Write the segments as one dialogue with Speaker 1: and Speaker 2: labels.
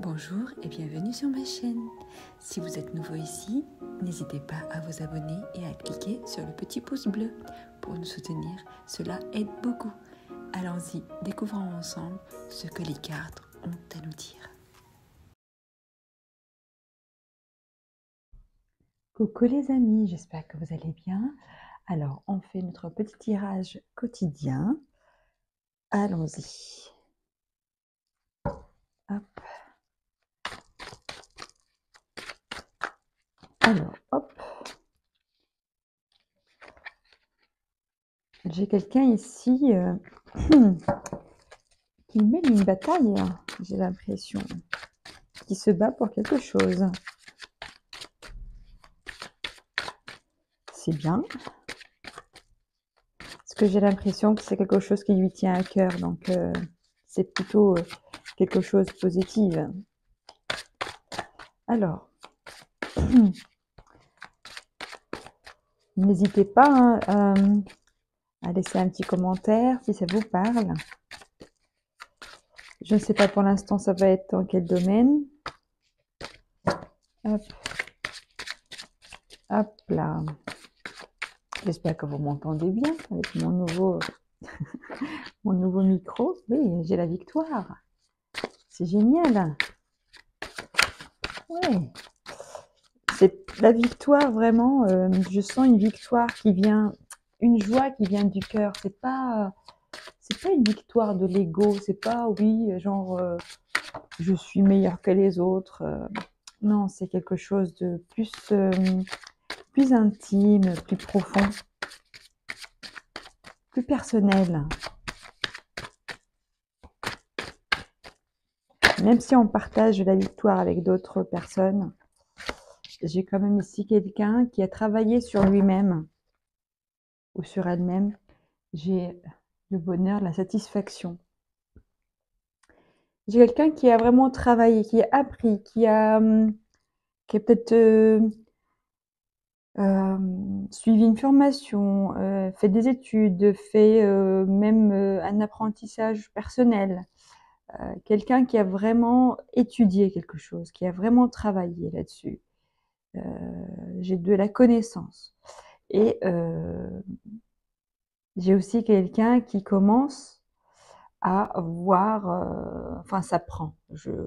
Speaker 1: Bonjour et bienvenue sur ma chaîne. Si vous êtes nouveau ici, n'hésitez pas à vous abonner et à cliquer sur le petit pouce bleu pour nous soutenir. Cela aide beaucoup. Allons-y, découvrons ensemble ce que les cartes ont à nous dire. Coucou les amis, j'espère que vous allez bien. Alors, on fait notre petit tirage quotidien. Allons-y. Hop. Alors, hop. J'ai quelqu'un ici qui mène une bataille, j'ai l'impression, qui se bat pour quelque chose. C'est bien. Parce que j'ai l'impression que c'est quelque chose qui lui tient à cœur, donc c'est plutôt quelque chose de positif. Alors, n'hésitez pas à laisser un petit commentaire si ça vous parle. Je ne sais pas pour l'instant ça va être dans quel domaine. Hop, hop là. J'espère que vous m'entendez bien avec mon nouveau, mon nouveau micro. Oui, j'ai la victoire. C'est génial. Oui. C'est la victoire vraiment. Je sens une victoire qui vient, une joie qui vient du cœur. C'est pas une victoire de l'ego. C'est pas oui, genre je suis meilleur que les autres. Non, c'est quelque chose de plus intime, plus profond, plus personnel. Même si on partage la victoire avec d'autres personnes, j'ai quand même ici quelqu'un qui a travaillé sur lui-même ou sur elle-même. J'ai le bonheur, la satisfaction. J'ai quelqu'un qui a vraiment travaillé, qui a appris, qui a peut-être suivi une formation, fait des études, fait même un apprentissage personnel. Quelqu'un qui a vraiment étudié quelque chose, qui a vraiment travaillé là-dessus. J'ai de la connaissance. Et j'ai aussi quelqu'un qui commence à voir, enfin ça prend,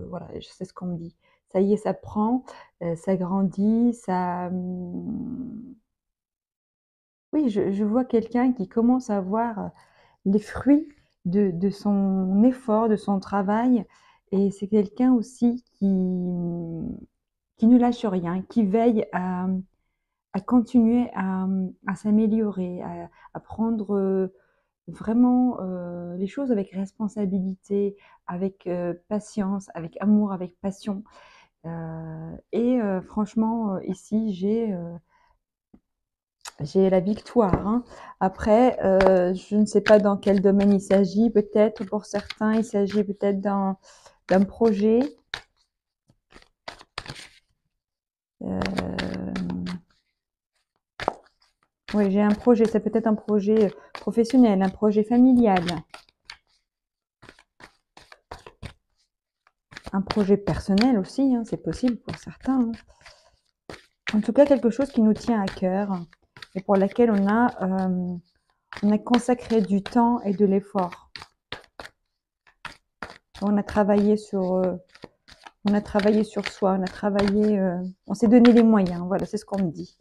Speaker 1: voilà, c'est ce qu'on me dit. Ça y est, ça prend, ça grandit, ça... Oui, je vois quelqu'un qui commence à voir les fruits de son effort, de son travail. Et c'est quelqu'un aussi qui ne lâche rien, qui veille à continuer à s'améliorer, à prendre vraiment les choses avec responsabilité, avec patience, avec amour, avec passion. Et franchement, ici, j'ai la victoire. Hein. Après, je ne sais pas dans quel domaine il s'agit. Peut-être pour certains, il s'agit peut-être d'un projet. Oui, j'ai un projet. C'est peut-être un projet professionnel, un projet familial. Un projet personnel aussi, hein, c'est possible pour certains. Hein. En tout cas, quelque chose qui nous tient à cœur et pour laquelle on a consacré du temps et de l'effort. On a travaillé sur soi, on a travaillé, on s'est donné les moyens. Voilà, c'est ce qu'on me dit.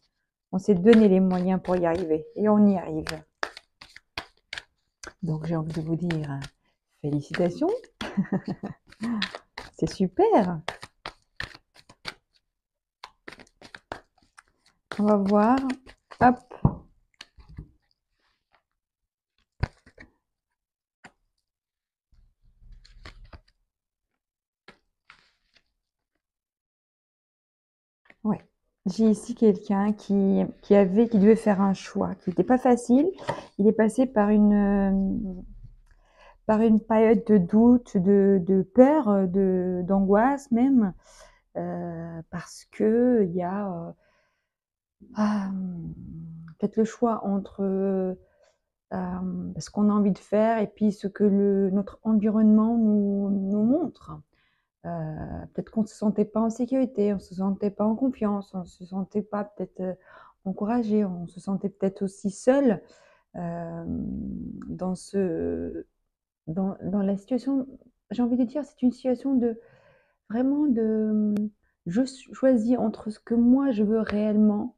Speaker 1: On s'est donné les moyens pour y arriver et on y arrive. Donc j'ai envie de vous dire félicitations. C'est super. On va voir. Hop. Ouais. J'ai ici quelqu'un qui devait faire un choix, qui n'était pas facile. Il est passé par une période de doute, de peur, d'angoisse même, parce que il y a peut-être le choix entre ce qu'on a envie de faire et puis ce que notre environnement nous montre. Peut-être qu'on ne se sentait pas en sécurité, on ne se sentait pas en confiance, on ne se sentait pas peut-être encouragé, on se sentait peut-être aussi seul dans dans la situation. J'ai envie de dire, c'est une situation de vraiment de je choisis entre ce que moi je veux réellement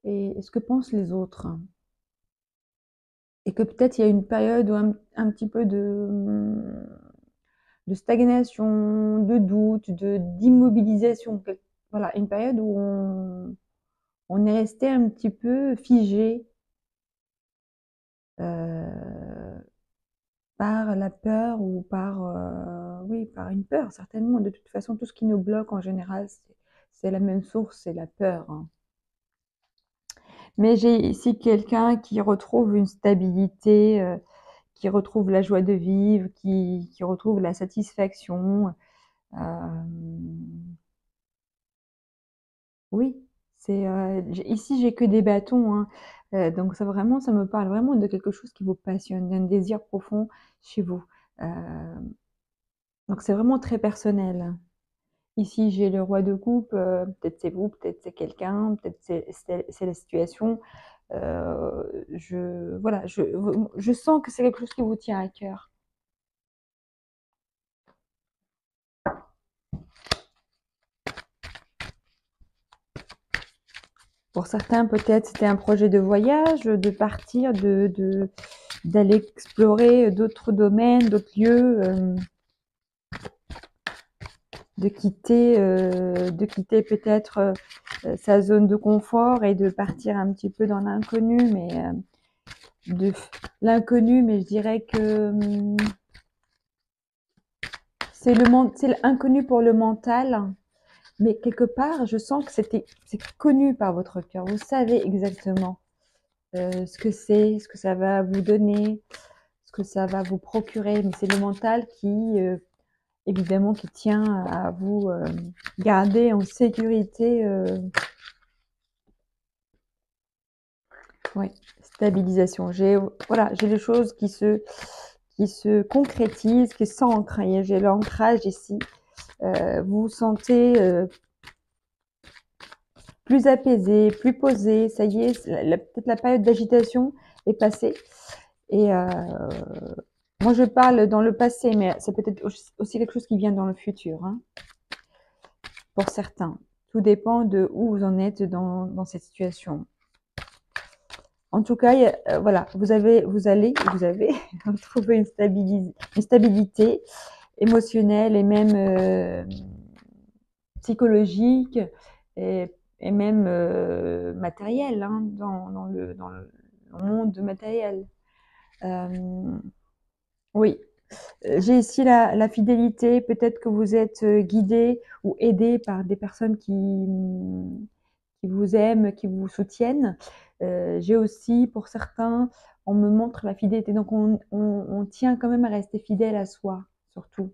Speaker 1: et ce que pensent les autres. Et que peut-être il y a une période où un petit peu de stagnation, de doute, d'immobilisation. Voilà, une période où on est resté un petit peu figé par la peur ou par, oui, par une peur, certainement. De toute façon, tout ce qui nous bloque en général, c'est la même source, c'est la peur, hein. Mais j'ai ici quelqu'un qui retrouve une stabilité, qui retrouve la joie de vivre, qui retrouve la satisfaction. Oui, ici j'ai que des bâtons, hein. Donc ça vraiment, ça me parle vraiment de quelque chose qui vous passionne, d'un désir profond chez vous. Euh, donc c'est vraiment très personnel. Ici j'ai le roi de coupe, peut-être c'est vous, peut-être c'est quelqu'un, peut-être c'est la situation. Voilà, je sens que c'est quelque chose qui vous tient à cœur. Pour certains, peut-être c'était un projet de voyage, de partir, d'aller explorer d'autres domaines, d'autres lieux, de quitter peut-être sa zone de confort et de partir un petit peu dans l'inconnu, mais de l'inconnu, mais je dirais que c'est l'inconnu pour le mental, mais quelque part, je sens que c'est connu par votre cœur. Vous savez exactement ce que c'est, ce que ça va vous donner, ce que ça va vous procurer, mais c'est le mental qui, évidemment, qui tient à vous garder en sécurité. Oui, stabilisation. Voilà, j'ai des choses qui se concrétisent, qui s'ancrent. J'ai l'ancrage ici. Vous vous sentez plus apaisé, plus posé. Ça y est, peut-être la période d'agitation est passée. Et moi, je parle dans le passé, mais c'est peut-être aussi quelque chose qui vient dans le futur, hein, pour certains. Tout dépend de où vous en êtes dans cette situation. En tout cas, voilà, vous allez retrouver une stabilité émotionnelle et même psychologique et même matérielle, hein, dans le monde matériel. Oui, j'ai ici la fidélité. Peut-être que vous êtes guidé ou aidé par des personnes qui vous aiment, qui vous soutiennent. J'ai aussi, pour certains, on me montre la fidélité. Donc, on tient quand même à rester fidèle à soi, surtout.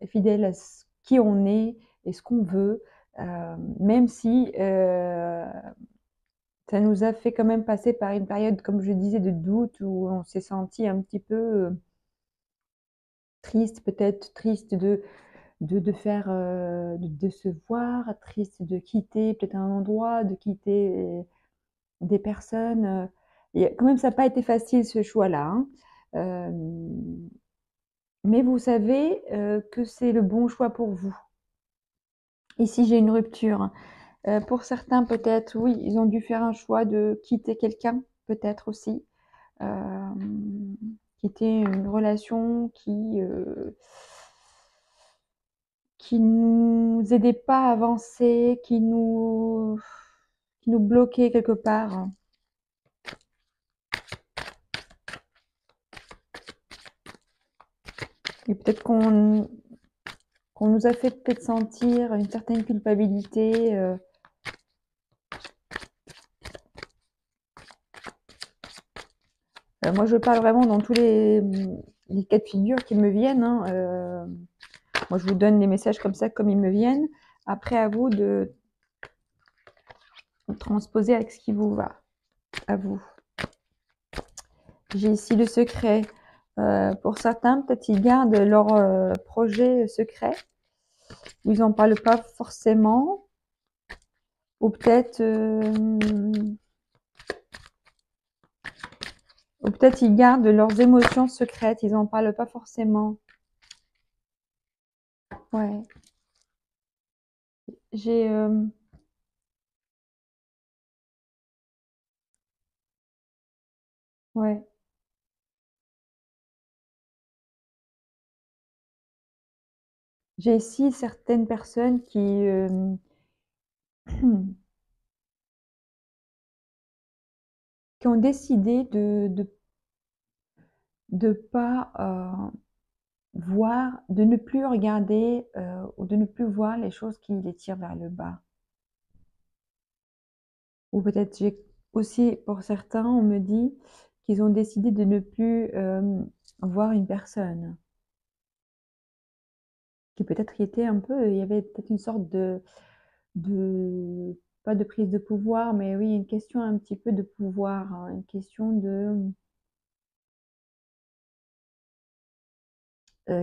Speaker 1: Fidèle à qui on est et ce qu'on veut, même si ça nous a fait quand même passer par une période, comme je disais, de doute où on s'est senti un petit peu triste, peut-être triste de faire, de se voir, triste de quitter peut-être un endroit, de quitter des personnes. Et quand même, ça n'a pas été facile ce choix-là, hein. Mais vous savez que c'est le bon choix pour vous. Ici, j'ai une rupture. Pour certains, peut-être, oui, ils ont dû faire un choix de quitter quelqu'un, peut-être aussi. Quitter une relation qui nous aidait pas à avancer, qui nous bloquait quelque part. Et peut-être qu'on nous a fait peut-être sentir une certaine culpabilité. Moi, je parle vraiment dans tous les cas de figure qui me viennent, hein. Moi, je vous donne les messages comme ça, comme ils me viennent. Après, à vous de transposer avec ce qui vous va, à vous. J'ai ici le secret. Pour certains, peut-être ils gardent leur projet secret. ou ils n'en parlent pas forcément, ou peut-être ils gardent leurs émotions secrètes, ils n'en parlent pas forcément. Ouais. J'ai ouais. J'ai ici certaines personnes qui ont décidé de pas voir, de ne plus regarder ou de ne plus voir les choses qui les tirent vers le bas. Ou peut-être j'ai aussi, pour certains, on me dit qu'ils ont décidé de ne plus voir une personne qui peut-être y était un peu, il y avait peut-être une sorte de, pas de prise de pouvoir, mais oui, une question un petit peu de pouvoir, hein, une question de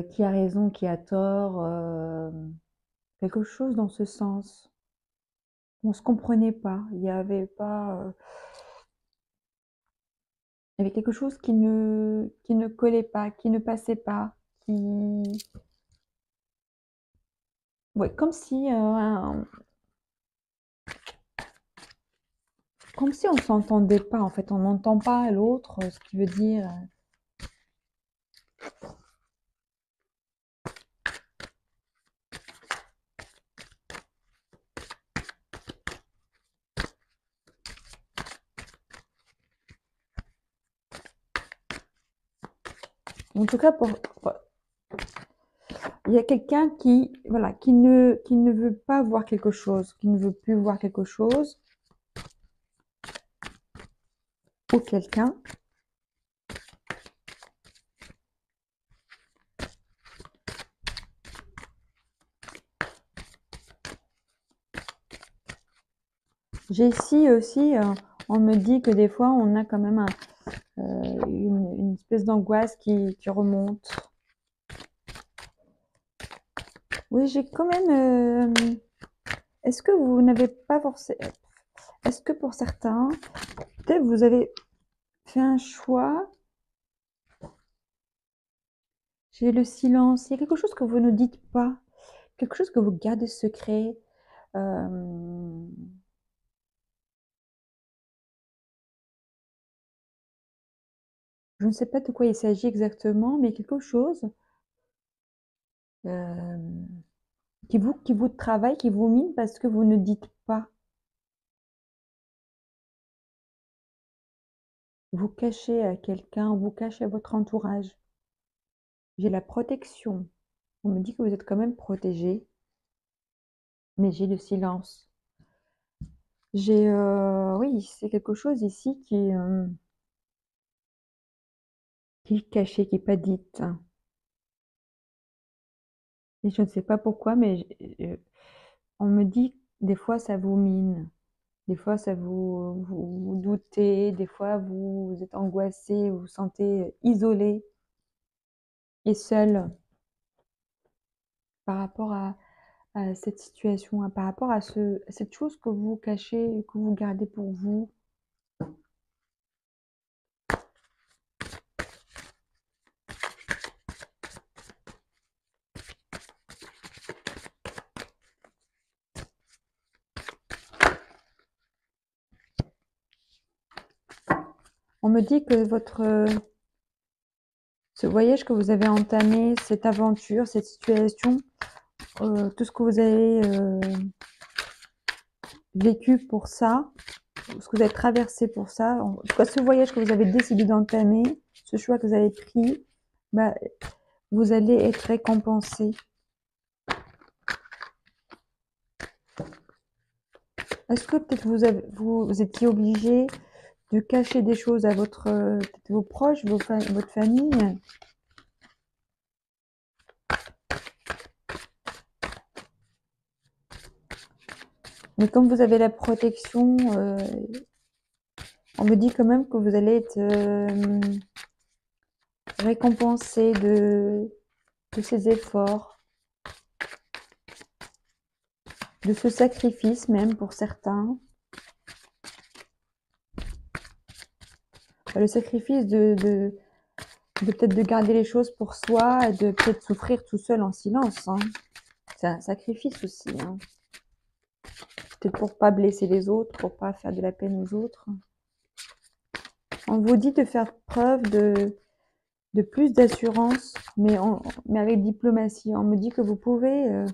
Speaker 1: qui a raison, qui a tort, quelque chose dans ce sens. On se comprenait pas, il y avait pas, il y avait quelque chose qui ne collait pas, qui ne passait pas, qui, ouais, comme si on s'entendait pas en fait, on n'entend pas l'autre, ce qui veut dire. En tout cas, il y a quelqu'un qui, voilà, qui ne veut pas voir quelque chose, qui ne veut plus voir quelque chose, ou quelqu'un. J'ai ici aussi, on me dit que des fois, on a quand même une espèce d'angoisse qui remonte. Oui, j'ai quand même. Est-ce que vous n'avez pas forcément. Est-ce que pour certains, peut-être vous avez fait un choix, j'ai le silence, il y a quelque chose que vous ne dites pas, quelque chose que vous gardez secret. euh, je ne sais pas de quoi il s'agit exactement, mais quelque chose euh, qui vous travaille, qui vous mine parce que vous ne dites pas. Vous cachez à quelqu'un, vous cachez à votre entourage. J'ai la protection. On me dit que vous êtes quand même protégé, mais j'ai le silence. Oui, c'est quelque chose ici qui est caché, qui n'est pas dite. Et je ne sais pas pourquoi, mais on me dit des fois ça vous mine, des fois vous doutez, des fois vous êtes angoissé, vous vous sentez isolé et seul par rapport à cette situation, par rapport à cette chose que vous cachez, que vous gardez pour vous. On me dit que ce voyage que vous avez entamé, cette aventure, cette situation, tout ce que vous avez vécu pour ça, ce que vous avez traversé pour ça, en tout cas ce voyage que vous avez décidé d'entamer, ce choix que vous avez pris, bah, vous allez être récompensé. Est-ce que peut-être vous étiez obligé de cacher des choses à peut-être vos proches, votre famille? Mais comme vous avez la protection, on me dit quand même que vous allez être récompensé de ces efforts. de ce sacrifice même pour certains. Le sacrifice de peut-être de garder les choses pour soi et de peut-être souffrir tout seul en silence, hein. C'est un sacrifice aussi, hein. Peut-être pour pas blesser les autres, pour pas faire de la peine aux autres. On vous dit de faire preuve de plus d'assurance, mais avec diplomatie. On me dit que vous pouvez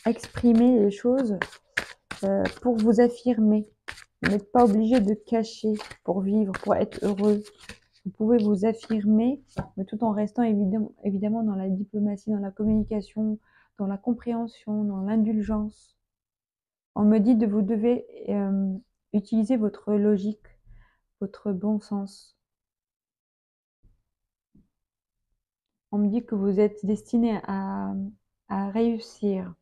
Speaker 1: exprimer les choses pour vous affirmer. Vous n'êtes pas obligé de cacher pour vivre, pour être heureux. Vous pouvez vous affirmer, mais tout en restant évidemment dans la diplomatie, dans la communication, dans la compréhension, dans l'indulgence. On me dit que vous devez utiliser votre logique, votre bon sens. On me dit que vous êtes destiné à réussir.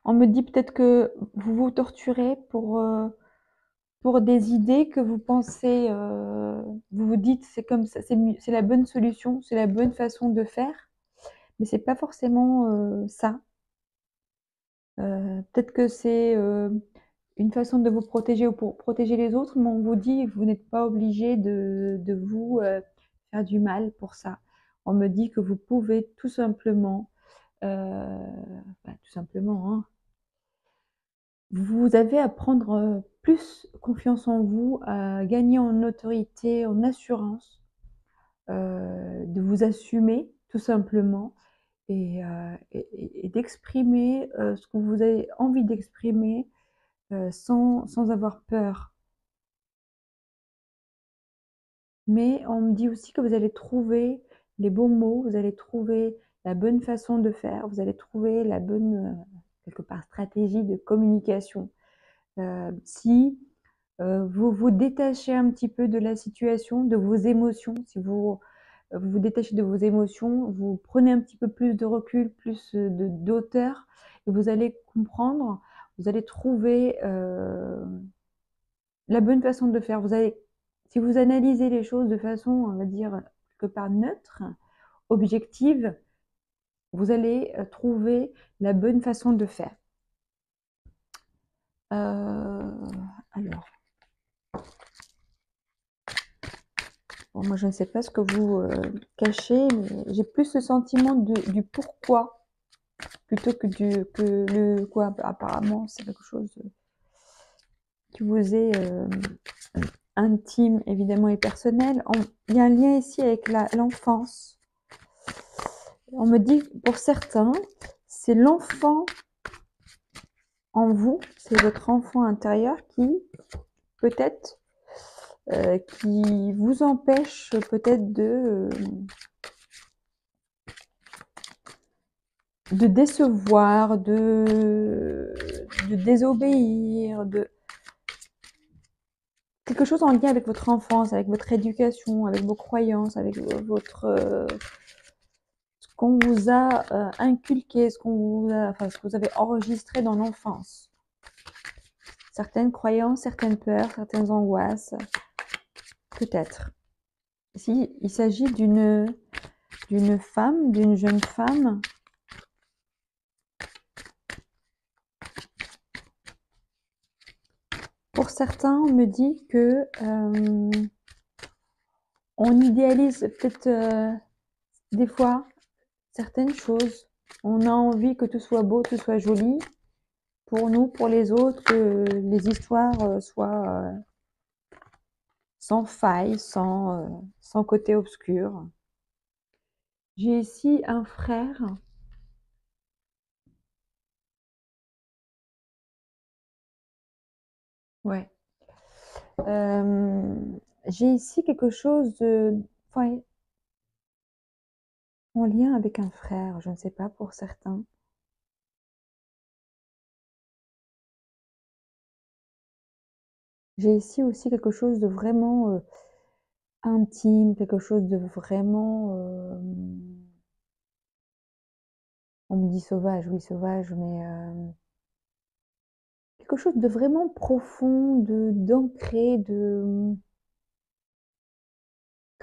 Speaker 1: On me dit peut-être que vous vous torturez pour des idées que vous pensez, vous vous dites c'est comme ça, c'est la bonne solution, c'est la bonne façon de faire, mais c'est pas forcément ça. Peut-être que c'est une façon de vous protéger ou pour protéger les autres, mais on vous dit que vous n'êtes pas obligé de vous faire du mal pour ça. On me dit que vous pouvez tout simplement, tout simplement, hein, vous avez à prendre plus confiance en vous, à gagner en autorité, en assurance, de vous assumer tout simplement et d'exprimer ce que vous avez envie d'exprimer sans avoir peur. Mais on me dit aussi que vous allez trouver les bons mots, vous allez trouver la bonne façon de faire, vous allez trouver la bonne, quelque part, stratégie de communication. Si vous vous détachez un petit peu de la situation, de vos émotions, si vous vous détachez de vos émotions, vous prenez un petit peu plus de recul, plus d'auteur, et vous allez comprendre, vous allez trouver la bonne façon de faire. Si vous analysez les choses de façon, on va dire, quelque part neutre, objective, vous allez trouver la bonne façon de faire. Alors, bon, moi je ne sais pas ce que vous cachez, mais j'ai plus le sentiment du pourquoi plutôt que le quoi. Apparemment, c'est quelque chose qui vous est intime, évidemment, et personnel. Il y a un lien ici avec l'enfance. On me dit, pour certains, c'est l'enfant en vous, c'est votre enfant intérieur qui, peut-être, qui vous empêche peut-être de décevoir, de désobéir, quelque chose en lien avec votre enfance, avec votre éducation, avec vos croyances, avec votre ce qu'on vous a inculqué, ce que vous avez enregistré dans l'enfance. Certaines croyances, certaines peurs, certaines angoisses, peut-être. Ici, il s'agit d'une femme, d'une jeune femme pour certains, on me dit que on idéalise peut-être des fois certaines choses. On a envie que tout soit beau, tout soit joli pour nous, pour les autres, que les histoires soient sans faille, sans côté obscur. J'ai ici un frère. Ouais. J'ai ici quelque chose ouais, en lien avec un frère, je ne sais pas pour certains. J'ai ici aussi quelque chose de vraiment intime, quelque chose de vraiment, on me dit sauvage, oui sauvage, mais quelque chose de vraiment profond, d'ancré, quelque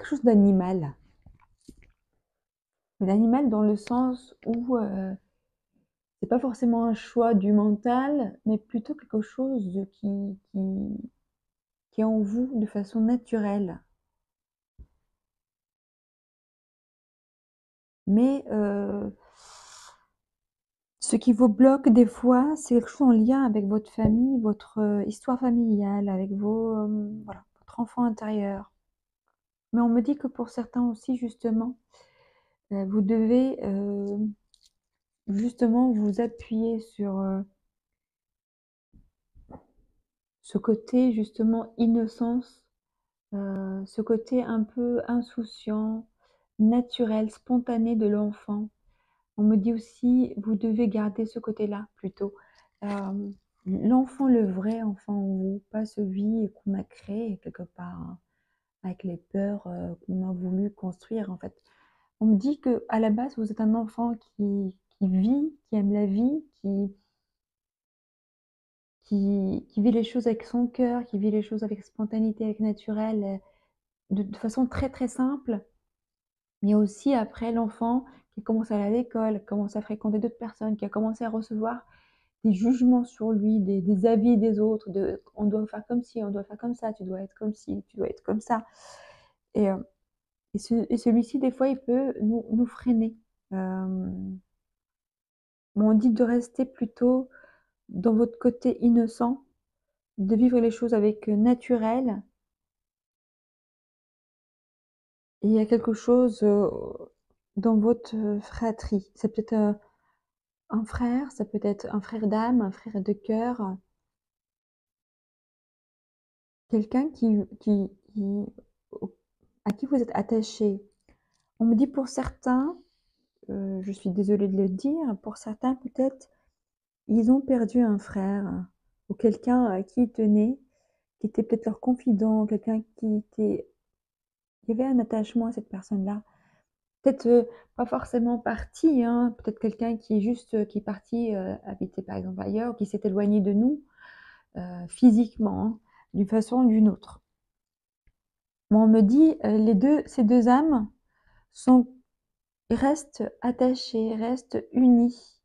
Speaker 1: chose d'animal. Mais d'animal dans le sens où c'est pas forcément un choix du mental, mais plutôt quelque chose qui est en vous de façon naturelle. Mais ce qui vous bloque des fois, c'est quelque chose en lien avec votre famille, votre histoire familiale, avec voilà, votre enfant intérieur. Mais on me dit que pour certains aussi, justement, vous devez justement vous appuyer sur ce côté justement innocence, ce côté un peu insouciant, naturel, spontané de l'enfant. On me dit aussi, vous devez garder ce côté-là plutôt. L'enfant, le vrai enfant en vous, pas celui qu'on a créé quelque part, hein, avec les peurs qu'on a voulu construire en fait. On me dit que à la base, vous êtes un enfant qui vit, qui aime la vie, qui vit les choses avec son cœur, qui vit les choses avec spontanéité, avec naturel, de façon très très simple. Mais aussi après l'enfant qui commence à aller à l'école, qui commence à fréquenter d'autres personnes, qui a commencé à recevoir des jugements sur lui, des avis des autres, de on doit faire comme ci, on doit faire comme ça, tu dois être comme ci, tu dois être comme ça. Et, celui-ci, des fois, il peut nous freiner. Mais on dit de rester plutôt dans votre côté innocent, de vivre les choses avec naturel. Et il y a quelque chose dans votre fratrie. C'est peut-être un frère, ça peut être un frère d'âme, un frère de cœur, quelqu'un à qui vous êtes attaché. On me dit pour certains, je suis désolée de le dire, pour certains peut-être, ils ont perdu un frère ou quelqu'un à qui ils tenaient, qui était peut-être leur confident, quelqu'un qui avait un attachement à cette personne-là. Peut-être pas forcément parti, hein, peut-être quelqu'un qui est juste qui est parti habiter par exemple ailleurs, qui s'est éloigné de nous physiquement, hein, d'une façon ou d'une autre. Bon, on me dit ces deux âmes restent attachées, restent unies,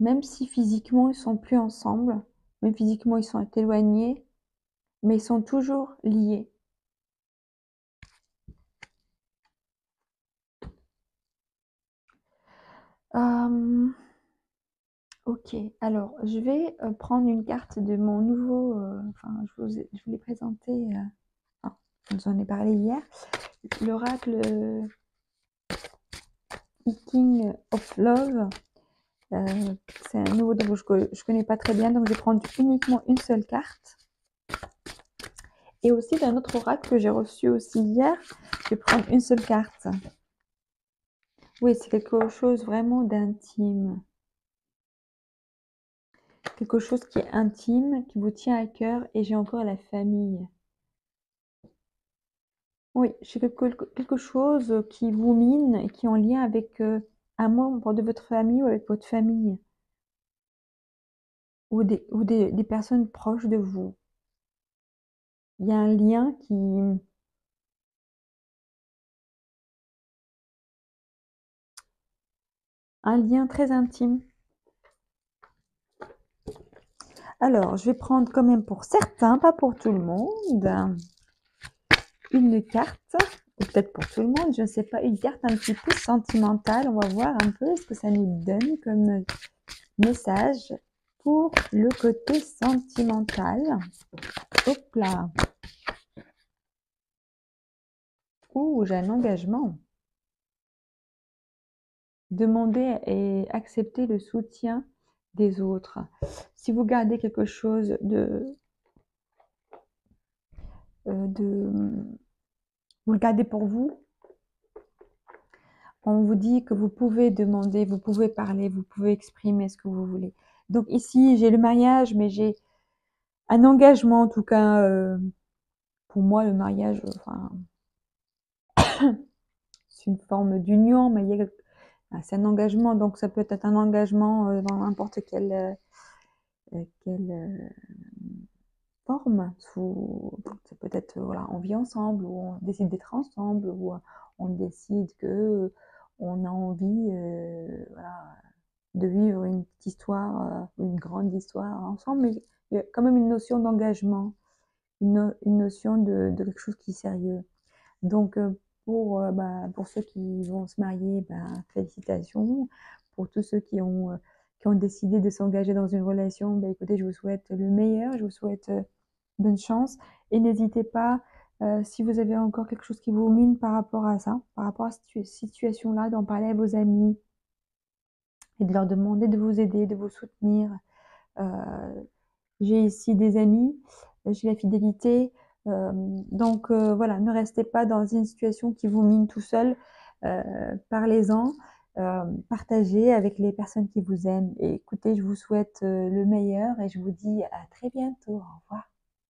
Speaker 1: même si physiquement ils sont plus ensemble, même physiquement ils sont éloignés, mais ils sont toujours liés. Ok, alors je vais prendre une carte de mon nouveau, enfin je vous l'ai présenté, je vous en ai parlé hier, l'oracle King of Love. C'est un nouveau donc je connais pas très bien, donc je vais prendre uniquement une seule carte. Et aussi d'un autre oracle que j'ai reçu aussi hier, je vais prendre une seule carte. Oui, c'est quelque chose vraiment d'intime. Quelque chose qui est intime, qui vous tient à cœur, et j'ai encore la famille. Oui, j'ai quelque chose qui vous mine et qui est en lien avec un membre de votre famille ou avec votre famille, ou des personnes proches de vous. Il y a un lien un lien très intime. Alors, je vais prendre quand même pour certains, pas pour tout le monde, une carte, ou peut-être pour tout le monde, je ne sais pas, une carte un petit peu sentimentale. On va voir un peu ce que ça nous donne comme message pour le côté sentimental. Hop là. Ouh, j'ai un engagement. Demander et accepter le soutien des autres. Si vous gardez quelque chose vous le gardez pour vous, on vous dit que vous pouvez demander, vous pouvez parler, vous pouvez exprimer ce que vous voulez. Donc ici, j'ai le mariage, mais j'ai un engagement, en tout cas, pour moi, le mariage, enfin, c'est une forme d'union, mais c'est un engagement, donc ça peut être un engagement dans n'importe quelle forme. Ça peut être, voilà, on vit ensemble, ou on décide d'être ensemble, ou on décide que on a envie, voilà, de vivre une petite histoire, une grande histoire ensemble, mais il y a quand même une notion d'engagement, une notion de quelque chose qui est sérieux. Donc, pour ceux qui vont se marier, félicitations. Pour tous ceux qui ont décidé de s'engager dans une relation, écoutez, je vous souhaite le meilleur, je vous souhaite bonne chance. Et n'hésitez pas, si vous avez encore quelque chose qui vous mine par rapport à ça, par rapport à cette situation-là, d'en parler à vos amis et de leur demander de vous aider, de vous soutenir. J'ai ici des amis, j'ai la fidélité. Voilà, ne restez pas dans une situation qui vous mine tout seul. Parlez-en, partagez avec les personnes qui vous aiment. Et écoutez, je vous souhaite le meilleur et je vous dis à très bientôt. Au revoir.